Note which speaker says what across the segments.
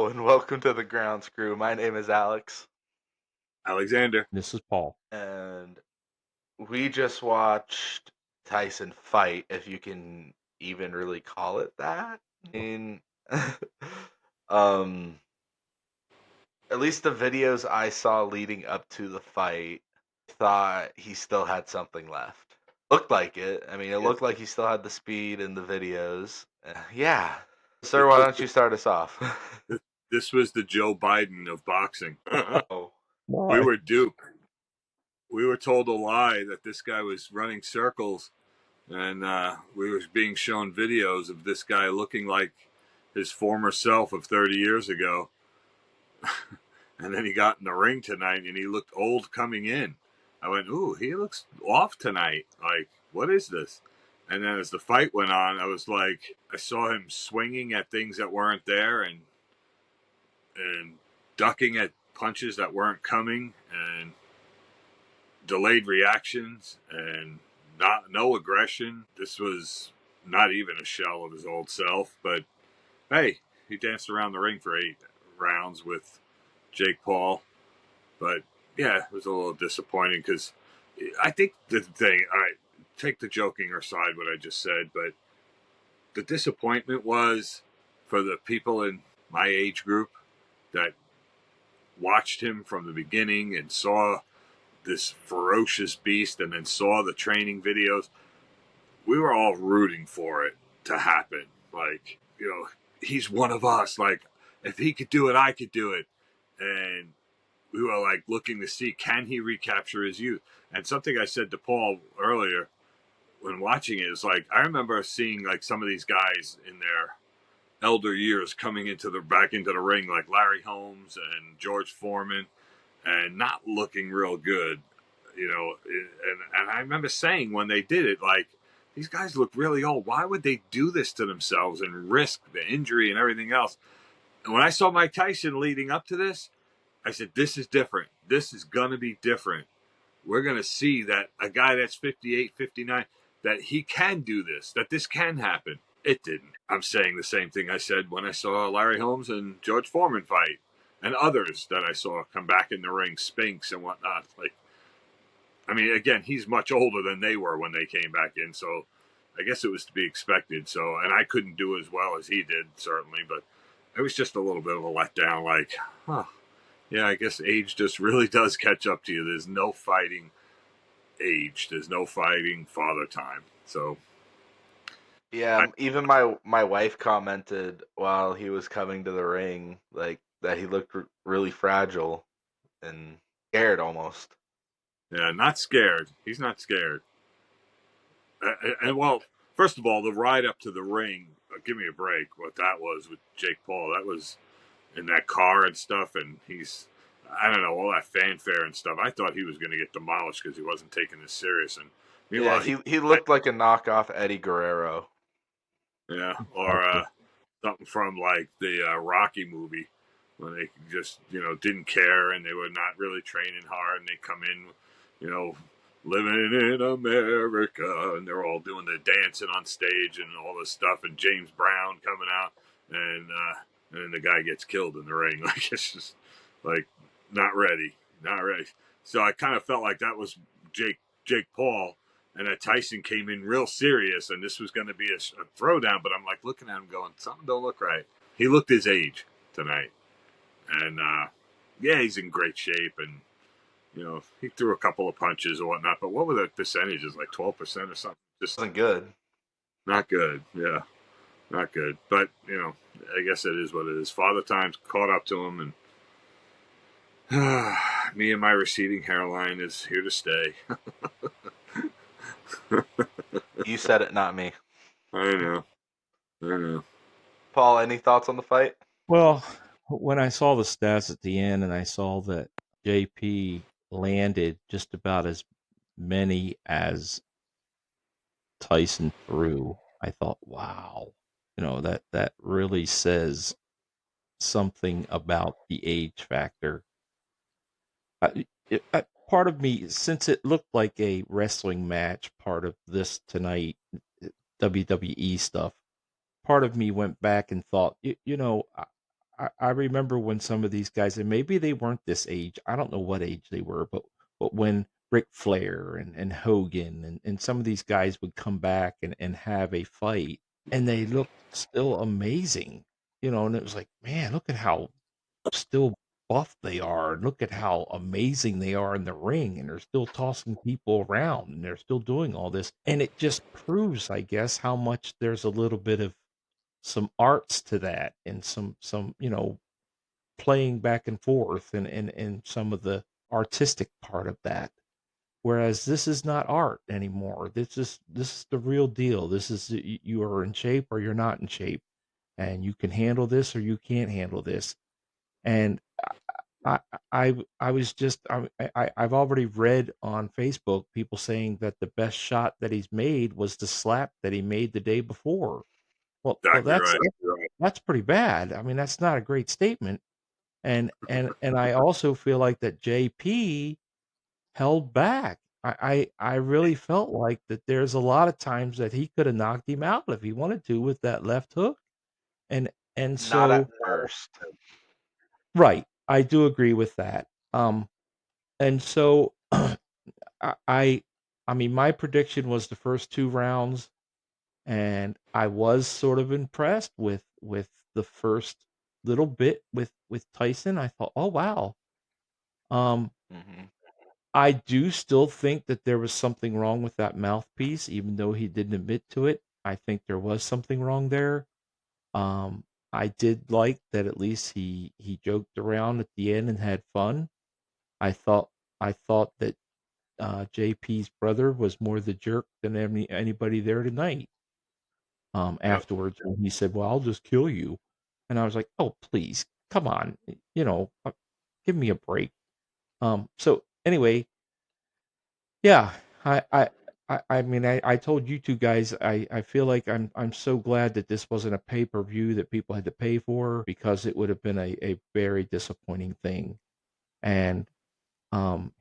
Speaker 1: Hello and welcome to the Grounds Crew. My name is Alex,
Speaker 2: Alexander.
Speaker 3: This is Paul.
Speaker 1: and we just watched Tyson fight, if you can even really call it that. I mean, um, at least the videos I saw leading up to the fight thought he still had something left. Looked like it. I mean, it
Speaker 2: Yeah,
Speaker 1: looked like he still had the speed in the videos. Yeah.
Speaker 2: this
Speaker 1: Sir, why
Speaker 2: was
Speaker 1: don't you start us off?
Speaker 2: this was the Joe Biden of boxing.
Speaker 1: Oh.
Speaker 2: We
Speaker 3: Why?
Speaker 2: were duped. We were told a lie that this guy was running circles, and we were being shown videos of this guy looking like his former self of 30 years ago. And then he got in the ring tonight, and he looked old coming in. I went, "Ooh, he looks off tonight. Like, what is this?" And then as the fight went on, I was like, I saw him swinging at things that weren't there, and ducking at punches that weren't coming, and delayed reactions, and no aggression. This was not even a shell of his old self. But hey, he danced around the ring for 8 rounds with Jake Paul. But yeah, it was a little disappointing because I think the thing. I take the joking aside what I just said, but the disappointment was for the people in my age group that watched him from the beginning and saw this ferocious beast and then saw the training videos. We were all rooting for it to happen. Like, he's one of us. Like, if he could do it, I could do it. And we were like looking to see, can he recapture his youth? And something I said to Paul earlier when watching it is like, I remember seeing like some of these guys in their elder years coming back into the ring, like Larry Holmes and George Foreman, and not looking real good, and I remember saying when they did it, like, these guys look really old. Why would they do this to themselves and risk the injury and everything else? And when I saw Mike Tyson leading up to this, I said, this is different. This is going to be different. We're going to see that a guy that's 58, 59, that he can do this, that this can happen. It didn't. I'm saying the same thing I said when I saw Larry Holmes and George Foreman fight, and others that I saw come back in the ring, Spinks and whatnot. Like, I mean, again, he's much older than they were when they came back in, so I guess it was to be expected. So, and I couldn't do as well as he did, certainly, but it was just a little bit of a letdown. Like, yeah, I guess age just really does catch up to you. There's no fighting age. There's no fighting father time. So,
Speaker 1: Yeah,
Speaker 2: I,
Speaker 1: even my wife commented while he was coming to the ring, like that he looked really fragile and scared almost.
Speaker 2: yeah, not scared. He's not scared. And well, first of all, the ride up to the ring, give me a break. What that was with Jake Paul, that was in that car and stuff, and I don't know, all that fanfare and stuff. I thought he was going to get demolished because he wasn't taking this serious. And
Speaker 1: Yeah,
Speaker 2: meanwhile,
Speaker 1: he looked like a knockoff Eddie Guerrero.
Speaker 2: yeah, or
Speaker 3: Okay.
Speaker 2: something from like the Rocky movie when they just didn't care and they were not really training hard and they come in, you know, living in America, and they're all doing the dancing on stage and all this stuff, and James Brown coming out, and then the guy gets killed in the ring. Like, it's just like not ready, not ready. So I kind of felt like that was Jake Paul, and that Tyson came in real serious, and this was going to be a throwdown. But I'm like looking at him, going, something don't look right. He looked his age tonight, and yeah, he's in great shape, and he threw a couple of punches or whatnot. But what were the percentages? Like 12% or something? Just
Speaker 1: Wasn't good.
Speaker 2: not good. Yeah, not good. But I guess it is what it is. Father Time's caught up to him, and me and my receding hairline is here to stay.
Speaker 1: You said it, not me.
Speaker 2: I know. I know.
Speaker 1: Paul, any thoughts on the fight?
Speaker 3: Well, when I saw the stats at the end and I saw that JP landed just about as many as Tyson threw, I thought, wow, that really says something about the age factor. Part of me, since it looked like a wrestling match, part of this tonight, WWE stuff, part of me went back and thought, I remember when some of these guys, and maybe they weren't this age. I don't know what age they were, but when Ric Flair and Hogan and some of these guys would come back and have a fight, and they looked still amazing, and it was like, man, look at how still buff they are, and look at how amazing they are in the ring, and they're still tossing people around, and they're still doing all this, and it just proves, I guess, how much there's a little bit of some arts to that, and some playing back and forth, and some of the artistic part of that. Whereas this is not art anymore. This is the real deal. This is you are in shape or you're not in shape, and you can handle this or you can't handle this. And I I was just I've already read on Facebook people saying that the best shot that he's made was the slap that he made the day before. Well,
Speaker 2: Exactly
Speaker 3: that's
Speaker 2: right.
Speaker 3: that's pretty bad. I mean, that's not a great statement. And I also feel like that JP held back. I really felt like that there's a lot of times that he could have knocked him out if he wanted to with that left hook. And and
Speaker 1: Not at
Speaker 3: so
Speaker 1: first.
Speaker 3: right, I do agree with that. And so I I I mean my prediction was the first two rounds, and I was sort of impressed with the first little bit with Tyson. I thought, "Oh wow." Um
Speaker 1: Hmm.
Speaker 3: I do still think that there was something wrong with that mouthpiece, even though he didn't admit to it. I think there was something wrong there. Um, I did like that at least he joked around at the end and had fun. I thought I thought that JP's brother was more the jerk than anybody there tonight.
Speaker 2: Yep.
Speaker 3: Afterwards, when he said, "Well, I'll just kill you," and I was like, "Oh, please, come on, give me a break." So anyway, yeah, I I I mean, I told you 2 guys, I feel like I'm so glad that this wasn't a pay-per-view that people had to pay for because it would have been a very disappointing thing. And,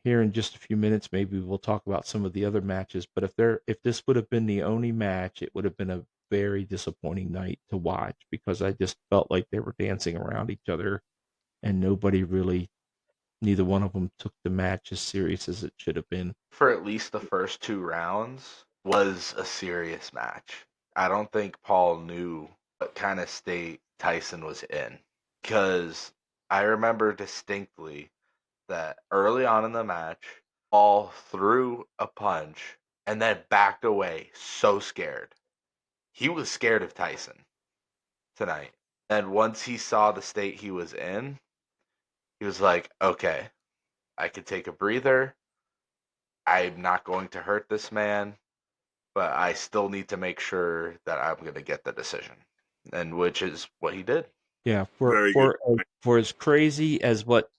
Speaker 3: here in just a few minutes, maybe we'll talk about some of the other matches, but if this would have been the only match, it would have been a very disappointing night to watch because I just felt like they were dancing around each other and nobody really neither one of them took the match as serious as it should have been.
Speaker 1: For at least the first two rounds was a serious match. I don't think Paul knew what kind of state Tyson was in because I remember distinctly that early on in the match, Paul threw a punch and then backed away so scared. He was scared of Tyson tonight. And once he saw the state he was in, he was like, okay, I can take a breather. I'm not going to hurt this man, but I still need to make sure that I'm going to get the decision. And which is what he did.
Speaker 3: Yeah,
Speaker 2: Very good.
Speaker 3: for as crazy as what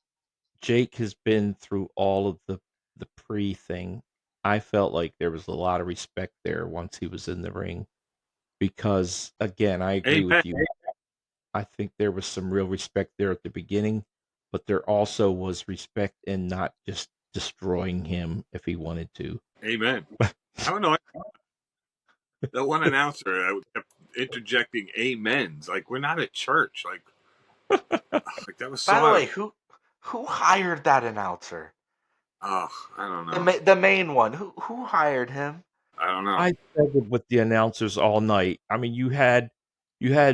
Speaker 3: Jake has been through all of the pre thing, I felt like there was a lot of respect there once he was in the ring because again, I agree
Speaker 2: Amen.
Speaker 3: with you. I think there was some real respect there at the beginning, but there also was respect in not just destroying him if he wanted to.
Speaker 2: Amen. I don't know. That one announcer kept interjecting amens. Like we're not at church. Like that was
Speaker 1: By
Speaker 2: so
Speaker 1: the
Speaker 2: out
Speaker 1: way,
Speaker 2: of.
Speaker 1: who hired that announcer?
Speaker 2: Oh, I don't
Speaker 1: The
Speaker 2: know.
Speaker 1: the main one. Who hired him?
Speaker 2: I don't know.
Speaker 3: I struggled with the announcers all night. I mean, you had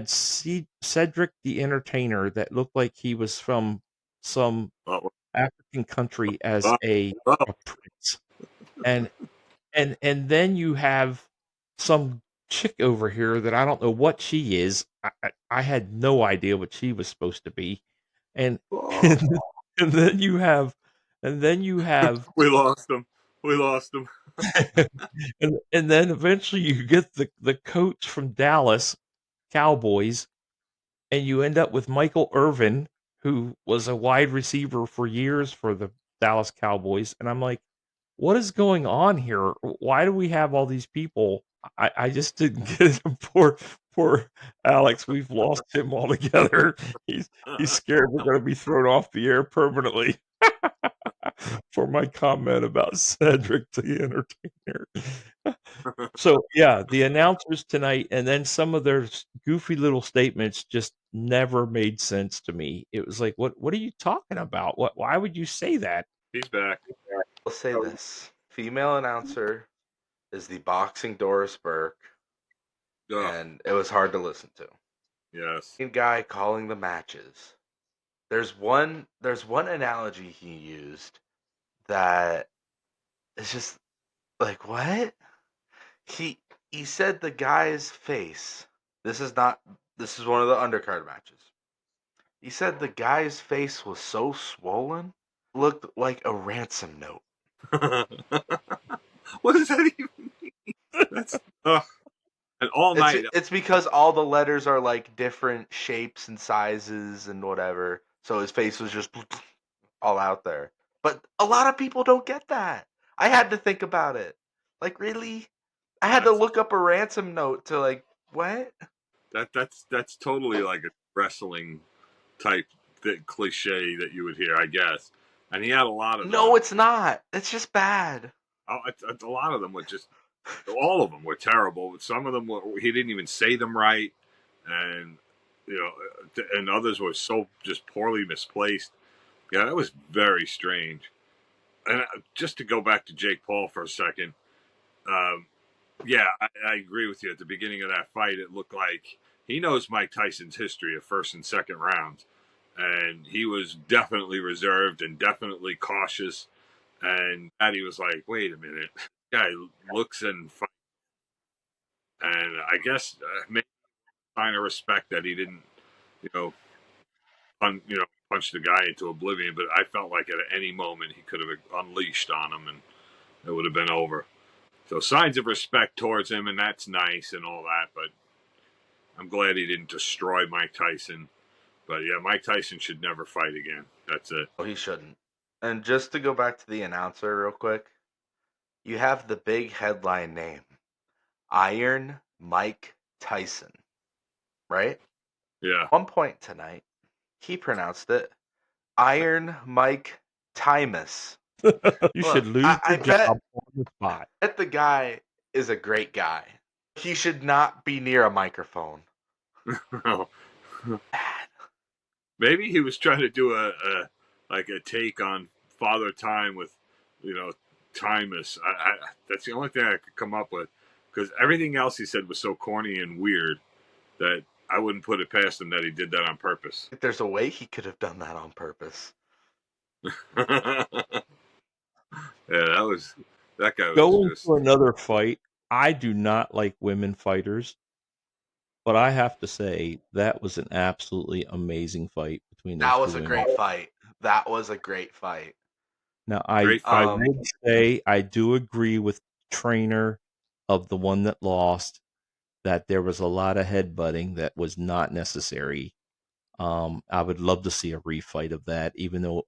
Speaker 3: Cedric the Entertainer that looked like he was from some
Speaker 2: Oh,
Speaker 3: African country as
Speaker 2: oh,
Speaker 3: a
Speaker 2: oh.
Speaker 3: a prince, and and then you have some chick over here that I don't know what she is. I had no idea what she was supposed to be, and
Speaker 2: Oh.
Speaker 3: and, and then you have and then you have
Speaker 2: We lost them. We lost them.
Speaker 3: and then eventually you get the coach from Dallas Cowboys, and you end up with Michael Irvin, who was a wide receiver for years for the Dallas Cowboys, and I'm like, what is going on here? Why do we have all these people? I just didn't get it. Poor Alex, we've lost him altogether. He's scared we're going to be thrown off the air permanently for my comment about Cedric the Entertainer. So yeah, the announcers tonight, and then some of their goofy little statements just never made sense to me. It was like, what are you talking about? Why would you say that?
Speaker 2: He's back.
Speaker 1: I'll say this: female announcer is the boxing Doris Burke,
Speaker 2: Ugh,
Speaker 1: and it was hard to listen to.
Speaker 2: yes.
Speaker 1: Main guy calling the matches. There's one analogy he used that is just like what? He he said the guy's face. This is not this is one of the undercard matches. He said the guy's face was so swollen, looked like a ransom note.
Speaker 2: What does that even? That's ugh. And all
Speaker 1: It's
Speaker 2: night.
Speaker 1: it's because all the letters are like different shapes and sizes and whatever. So his face was just all out there. But a lot of people don't get that. I had to think about it. Like really? I had to
Speaker 2: That's
Speaker 1: look up a ransom note to like what?
Speaker 2: that's totally like a wrestling type cliche that you would hear, I guess. And he had a lot of
Speaker 1: No,
Speaker 2: them.
Speaker 1: it's not. It's just bad.
Speaker 2: A lot of them were just all of them were terrible. Some of them he didn't even say them right, and you know, and others were so just poorly misplaced. Yeah, that was very strange. And just to go back to Jake Paul for a second, um, yeah, I agree with you. At the beginning of that fight, it looked like he knows Mike Tyson's history of first and second rounds, and he was definitely reserved and definitely cautious. And Patty was like, "Wait a minute, this guy looks and fights." And I guess maybe a sign of respect that he didn't, you know, punch the guy into oblivion. But I felt like at any moment he could have unleashed on him, and it would have been over. So signs of respect towards him, and that's nice and all that. But I'm glad he didn't destroy Mike Tyson. But yeah, Mike Tyson should never fight again. That's it.
Speaker 1: Oh, he shouldn't. And just to go back to the announcer real quick, you have the big headline name, Iron Mike Tyson, right?
Speaker 2: Yeah.
Speaker 1: One point tonight, he pronounced it Iron Mike Timus.
Speaker 3: You should
Speaker 1: Look,
Speaker 3: lose
Speaker 1: I
Speaker 3: your
Speaker 1: bet
Speaker 3: job on the spot.
Speaker 1: the guy is a great guy. He should not be near a microphone. Bad.
Speaker 2: Maybe he was trying to do a like a take on Father Time with, you know, Timus. That's the only thing I could come up with because everything else he said was so corny and weird that I wouldn't put it past him that he did that on purpose.
Speaker 1: There's a way he could have done that on purpose.
Speaker 2: Yeah, that guy was
Speaker 3: Going
Speaker 2: just
Speaker 3: to another fight, I do not like women fighters, but I have to say that was an absolutely amazing fight between those
Speaker 1: That
Speaker 3: two
Speaker 1: was a
Speaker 3: women.
Speaker 1: great fight. That was a great fight.
Speaker 3: Now, I
Speaker 2: great
Speaker 3: I
Speaker 2: fight.
Speaker 1: Um,
Speaker 3: would say I do agree with trainer of the one that lost that there was a lot of headbutting that was not necessary. I would love to see a refight of that, even though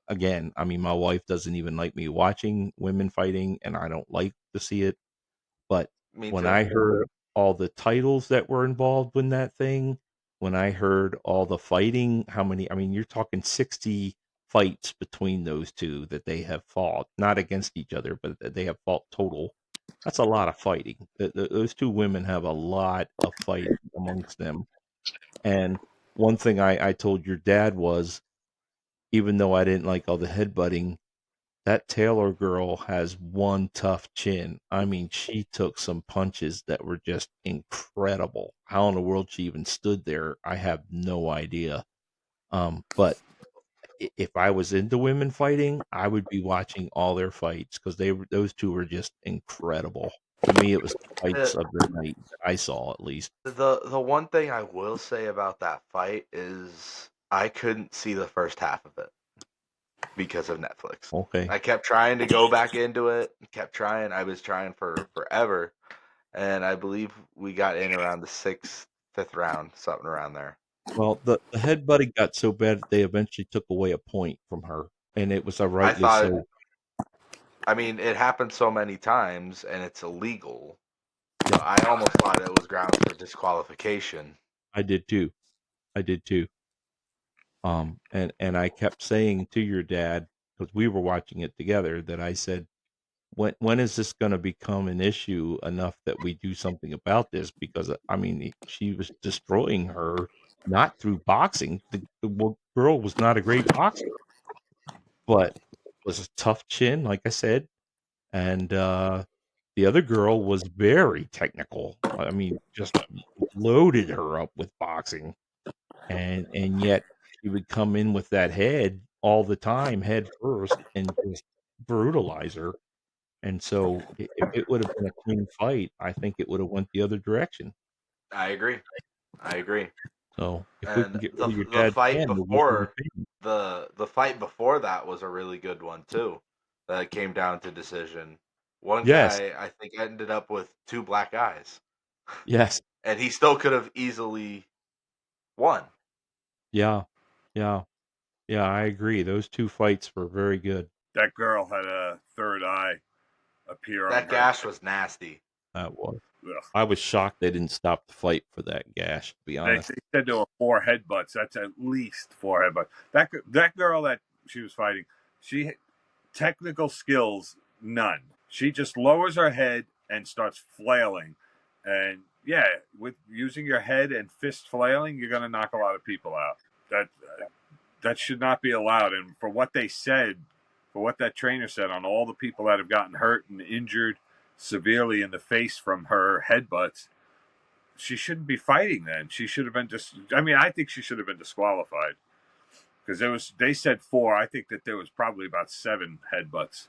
Speaker 3: again, I mean, my wife doesn't even like me watching women fighting, and I don't like to see it. But
Speaker 1: me
Speaker 3: when
Speaker 1: too.
Speaker 3: I heard all the titles that were involved in that thing, when I heard all the fighting, how many, I mean, you're talking 60 fights between those two that they have fought, not against each other, but that they have fought total. That's a lot of fighting. Those two women have a lot of fight amongst them. And one thing I told your dad was, even though I didn't like all the headbutting, that Taylor girl has one tough chin. I mean, she took some punches that were just incredible. How in the world she even stood there, I have no idea. But if I was into women fighting, I would be watching all their fights because those two were just incredible. To me, it was the fights
Speaker 1: The,
Speaker 3: of the night I saw, at least.
Speaker 1: the one thing I will say about that fight is I couldn't see the first half of it because of Netflix.
Speaker 3: Okay.
Speaker 1: I kept trying to go back into it, kept trying. I was trying for forever, and I believe we got in around the sixth, fifth round, something around there.
Speaker 3: Well, the headbutting got so bad that they eventually took away a point from her, and it was a
Speaker 1: I
Speaker 3: rightly
Speaker 1: thought,
Speaker 3: so.
Speaker 1: I mean, it happened so many times, and it's illegal. So
Speaker 3: Yep,
Speaker 1: I almost thought it was grounds for disqualification.
Speaker 3: I did too. I did too. And I kept saying to your dad, because we were watching it together, that I said, when is this going to become an issue enough that we do something about this? Because I mean, she was destroying her, not through boxing. The girl was not a great boxer, but was a tough chin, like I said, and the other girl was very technical. I mean, just loaded her up with boxing, and yet she would come in with that head all the time, head first, and just brutalize her. And so, if it would have been a clean fight, I think it would have went the other direction.
Speaker 1: I agree. I agree.
Speaker 3: So, if we can
Speaker 1: And
Speaker 3: get
Speaker 1: the
Speaker 3: rid of your
Speaker 1: the
Speaker 3: dad's
Speaker 1: fight
Speaker 3: hand, we'll get rid of
Speaker 1: before
Speaker 3: pain.
Speaker 1: the fight before that was a really good one too. That came down to decision. One
Speaker 3: Yes,
Speaker 1: guy I think ended up with two black eyes,
Speaker 3: yes,
Speaker 1: and he still could have easily won.
Speaker 3: yeah, yeah, yeah. I agree. Those two fights were very good.
Speaker 2: That girl had a third eye appear on
Speaker 1: That
Speaker 2: her
Speaker 1: gash
Speaker 2: head.
Speaker 1: was nasty.
Speaker 3: That was.
Speaker 2: Ugh.
Speaker 3: I was shocked they didn't stop the fight for that gash. To be
Speaker 2: They
Speaker 3: honest.
Speaker 2: said there were 4 headbutts. That's at least 4 headbutts. That girl that she was fighting, she technical skills none. She just lowers her head and starts flailing, and yeah, with using your head and fist flailing, you're gonna knock a lot of people out. That that should not be allowed. And for what they said, for what that trainer said on all the people that have gotten hurt and injured severely in the face from her headbutts, she shouldn't be fighting then. She should have been I mean, I think she should have been disqualified because they said 4. I think that there was probably about 7 headbutts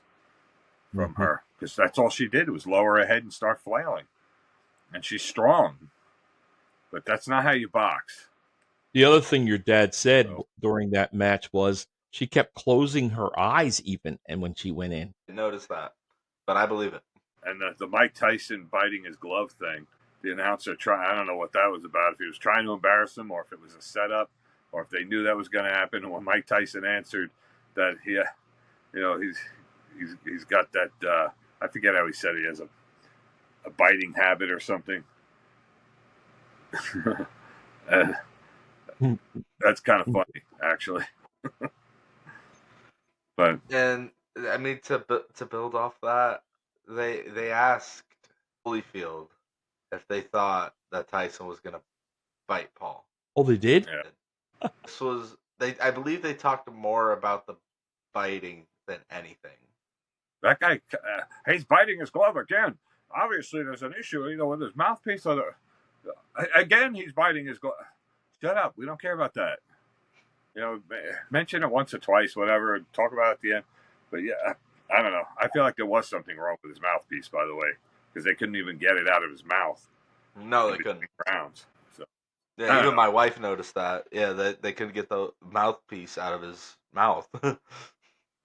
Speaker 2: from
Speaker 3: Mhm.
Speaker 2: her because that's all she did was lower her head and start flailing. And she's strong, but that's not how you box.
Speaker 3: The other thing your dad said
Speaker 2: So,
Speaker 3: during that match was she kept closing her eyes even, and when she went in.
Speaker 1: I noticed that, but I believe it.
Speaker 2: and the Mike Tyson biting his glove thing, the announcer I don't know what that was about. If he was trying to embarrass him, or if it was a setup, or if they knew that was going to happen. And when Mike Tyson answered that he's got that I forget how he said he has a biting habit or something. uh, that's kind of funny, actually. But
Speaker 1: And I mean to build off that, they asked Holyfield if they thought that Tyson was gonna fight Paul.
Speaker 3: Oh, they did?
Speaker 2: yeah,
Speaker 1: This was they. I believe they talked more about the fighting than anything.
Speaker 2: that guy, he's biting his glove again. Obviously, there's an issue, with his mouthpiece. Again, he's biting his glove. Shut up. We don't care about that. Mention it once or twice, whatever, and talk about it at the end. But yeah, I don't know. I feel like there was something wrong with his mouthpiece, by the way, because they couldn't even get it out of his mouth
Speaker 1: No,
Speaker 2: in
Speaker 1: they couldn't.
Speaker 2: between rounds. So
Speaker 1: Yeah,
Speaker 2: I don't
Speaker 1: even
Speaker 2: know.
Speaker 1: my wife noticed that. Yeah, they couldn't get the mouthpiece out of his mouth.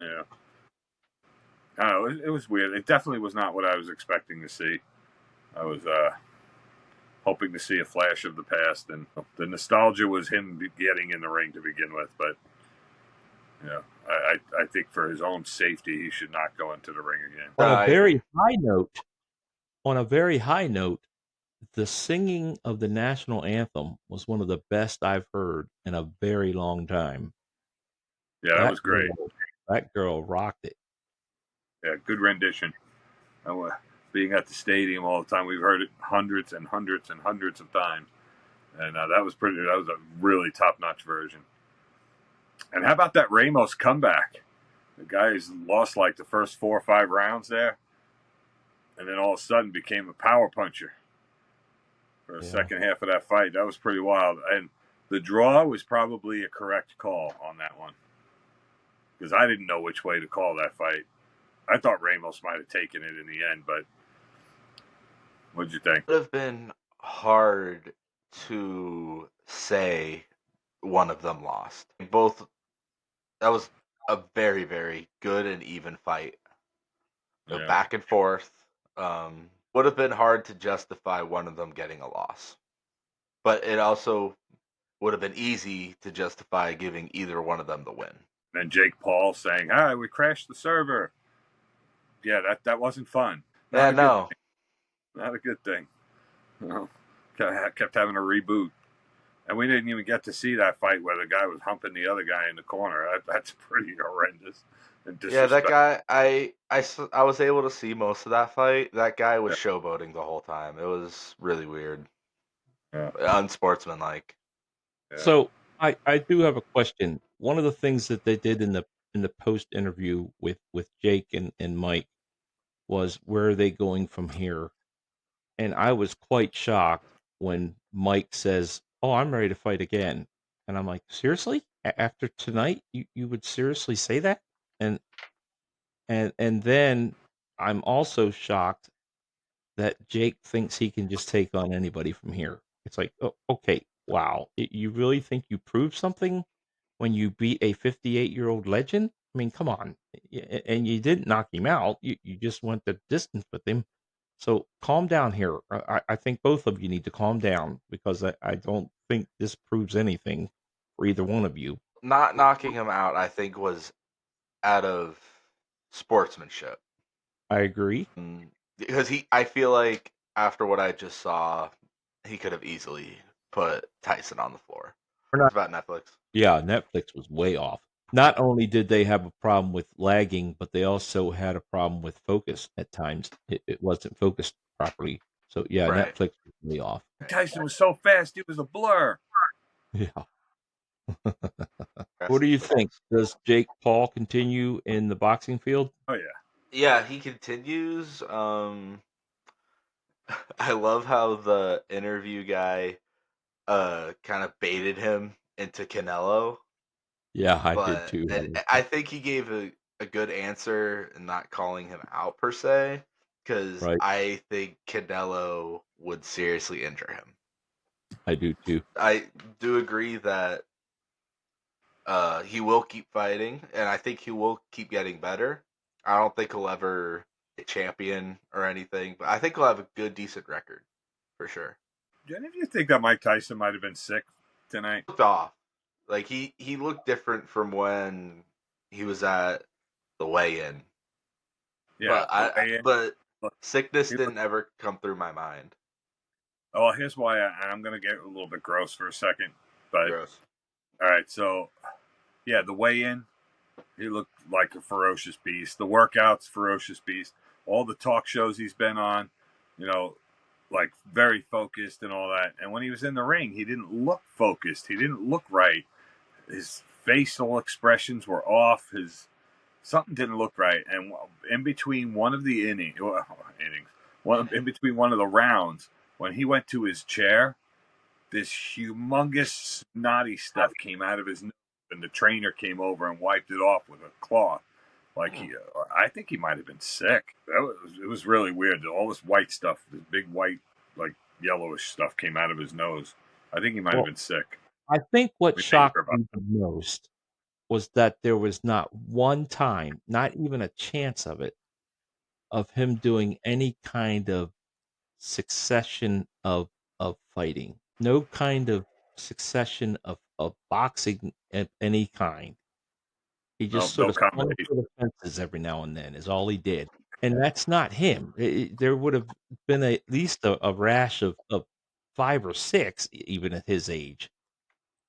Speaker 2: Yeah, I don't know. It was weird. It definitely was not what I was expecting to see. I was hoping to see a flash of the past, and the nostalgia was him getting in the ring to begin with. But I think for his own safety, he should not go into the ring again.
Speaker 3: On a
Speaker 1: I agree.
Speaker 3: very high note, on a very high note, the singing of the national anthem was one of the best I've heard in a very long time.
Speaker 2: Yeah, that was
Speaker 3: That
Speaker 2: great.
Speaker 3: girl, that girl rocked it.
Speaker 2: Yeah, good rendition. Being at the stadium all the time, we've heard it hundreds and hundreds and hundreds of times, and that was pretty. That was a really top-notch version. And how about that Ramos comeback? The guy's lost like the first 4 or 5 rounds there, and then all of a sudden became a power puncher for the
Speaker 3: Yeah.
Speaker 2: second half of that fight. That was pretty wild. And the draw was probably a correct call on that one because I didn't know which way to call that fight. I thought Ramos might have taken it in the end, but what'd you think?
Speaker 1: It would have been hard to say one of them lost. Both. That was a very very good and even fight.
Speaker 2: Yeah.
Speaker 1: Back and forth. Would have been hard to justify one of them getting a loss, but it also would have been easy to justify giving either one of them the win.
Speaker 2: And Jake Paul saying, "Hi, we crashed the server." Yeah, that wasn't fun. Not
Speaker 1: Yeah,
Speaker 2: a good,
Speaker 1: no.
Speaker 2: not a good thing. You know, kept having a reboot, and we didn't even get to see that fight where the guy was humping the other guy in the corner. That's pretty horrendous and
Speaker 1: Yeah, that
Speaker 2: disrespectful.
Speaker 1: guy, I was able to see most of that fight. That guy was
Speaker 2: Yeah,
Speaker 1: showboating the whole time. It was really weird.
Speaker 2: yeah,
Speaker 1: Unsportsmanlike.
Speaker 3: So I do have a question. One of the things that they did in the post interview with Jake and Mike was where are they going from here? And I was quite shocked when Mike says, "Oh, I'm ready to fight again." And I'm like, "Seriously? After tonight, you would seriously say that?" And and then I'm also shocked that Jake thinks he can just take on anybody from here. It's like, oh, okay, wow. You really think you proved something when you beat a 58-year-old legend? I mean, come on. And you didn't knock him out. You just went the distance with him. So calm down here. I think both of you need to calm down because I don't think this proves anything for either one of you.
Speaker 1: Not knocking him out, I think, was out of sportsmanship.
Speaker 3: I agree.
Speaker 1: Because I feel like after what I just saw, he could have easily put Tyson on the floor.
Speaker 3: We're
Speaker 1: It's
Speaker 3: not.
Speaker 1: about Netflix.
Speaker 3: Yeah, Netflix was way off. Not only did they have a problem with lagging, but they also had a problem with focus at times. It wasn't focused properly. So yeah,
Speaker 1: Right.
Speaker 3: Netflix was way off.
Speaker 2: Tyson was so fast, he was a blur.
Speaker 3: Yeah. What
Speaker 1: Rest
Speaker 3: do
Speaker 1: in
Speaker 3: you think?
Speaker 1: peace.
Speaker 3: Does Jake Paul continue in the boxing field?
Speaker 2: Oh yeah.
Speaker 1: Yeah, he continues. I love how the interview guy kind of baited him into Canelo,
Speaker 3: Yeah, I did
Speaker 1: but
Speaker 3: too.
Speaker 1: I think he gave a good answer in not calling him out per se, because
Speaker 3: Right.
Speaker 1: I think Canelo would seriously injure him.
Speaker 3: I do too.
Speaker 1: I do agree that he will keep fighting, and I think he will keep getting better. I don't think he'll ever be a champion or anything, but I think he'll have a good, decent record for sure.
Speaker 2: Do any of you think that Mike Tyson might have been sick tonight?
Speaker 1: Looked off, like he looked different from when he was at the weigh-in,
Speaker 2: Yeah, the way
Speaker 1: but
Speaker 2: look,
Speaker 1: sickness
Speaker 2: he
Speaker 1: didn't ever come through my mind.
Speaker 2: oh, here's why I'm going to get a little bit gross for a second. But
Speaker 1: Gross.
Speaker 2: all right, so yeah, the weigh-in, he looked like a ferocious beast. The workouts, ferocious beast. All the talk shows he's been on, you know, like very focused and all that. And when he was in the ring, he didn't look focused. He didn't look right. His facial expressions were off. His something didn't look right. And in between one of the innings, in between one of the rounds, when he went to his chair, this humongous snotty stuff came out of his nose, and the trainer came over and wiped it off with a cloth. Like I think he might have been sick. It was really weird. All this white stuff, this big white, like yellowish stuff, came out of his nose. I think he might have
Speaker 3: Well,
Speaker 2: been sick.
Speaker 3: I think what
Speaker 2: We may hear
Speaker 3: shocked
Speaker 2: about.
Speaker 3: me the most was that there was not one time, not even a chance of him doing any kind of succession of fighting. No kind of succession of boxing of any kind. He
Speaker 2: No,
Speaker 3: just sort
Speaker 2: no
Speaker 3: of swung
Speaker 2: combination.
Speaker 3: for the fences every now and then is all he did, and that's not him. There would have been at least a rash of 5 or 6 even at his age.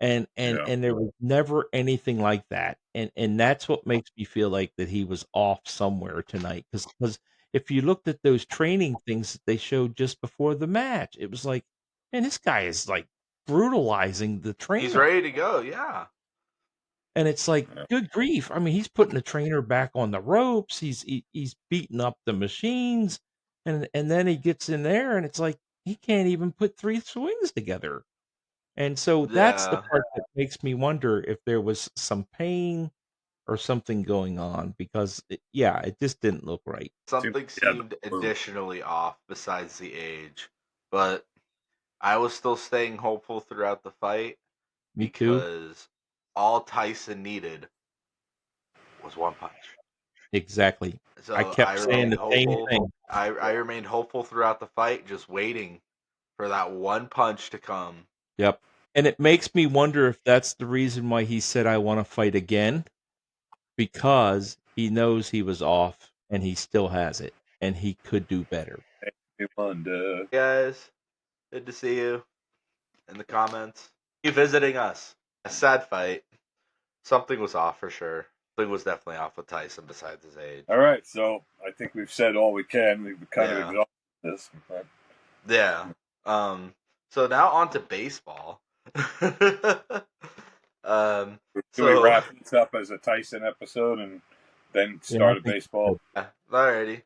Speaker 2: Yeah.
Speaker 3: And there was never anything like that, and that's what makes me feel like that he was off somewhere tonight. Because if you looked at those training things that they showed just before the match, it was like, "Man, this guy is, like, brutalizing the
Speaker 1: He's
Speaker 3: trainer,"
Speaker 1: ready to go. Yeah,
Speaker 3: and it's like,
Speaker 2: Yeah.
Speaker 3: good grief, I mean, he's putting the trainer back on the ropes, he's beating up the machines, and then he gets in there, and it's like, he can't even put 3 swings together. And so that's the
Speaker 1: yeah.
Speaker 3: part that makes me wonder if there was some pain or something going on because yeah, it just didn't look right.
Speaker 2: Seems
Speaker 1: Something
Speaker 2: like he had the
Speaker 1: seemed
Speaker 2: flu.
Speaker 1: additionally off besides the age, but I was still staying hopeful throughout the fight
Speaker 3: Me too.
Speaker 1: because all Tyson needed was one punch.
Speaker 3: Exactly. I
Speaker 1: So I
Speaker 3: kept saying
Speaker 1: remained
Speaker 3: the same
Speaker 1: hopeful.
Speaker 3: thing.
Speaker 1: I remained hopeful throughout the fight, just waiting for that one punch to come.
Speaker 3: Yep. And it makes me wonder if that's the reason why he said I want to fight again because he knows he was off and he still has it and he could do better.
Speaker 2: Hey, Wonder.
Speaker 1: Guys, good to see you in the comments. You visiting us. A sad fight. Something was off for sure. Something was definitely off with Tyson besides his age.
Speaker 2: All right, so I think we've said all we can. We've kind of
Speaker 1: Yeah.
Speaker 2: exhausted this. But
Speaker 1: Yeah. Um so now on to baseball. um,
Speaker 2: Do we
Speaker 1: so
Speaker 2: wrap this up as a Tyson episode and then
Speaker 3: Yeah, I
Speaker 2: start a
Speaker 3: think
Speaker 2: baseball?
Speaker 1: yeah, alrighty.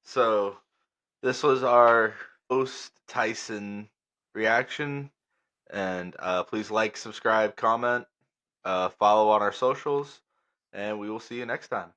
Speaker 1: So this was our post Tyson reaction, and please like, subscribe, comment, follow on our socials, and we will see you next time.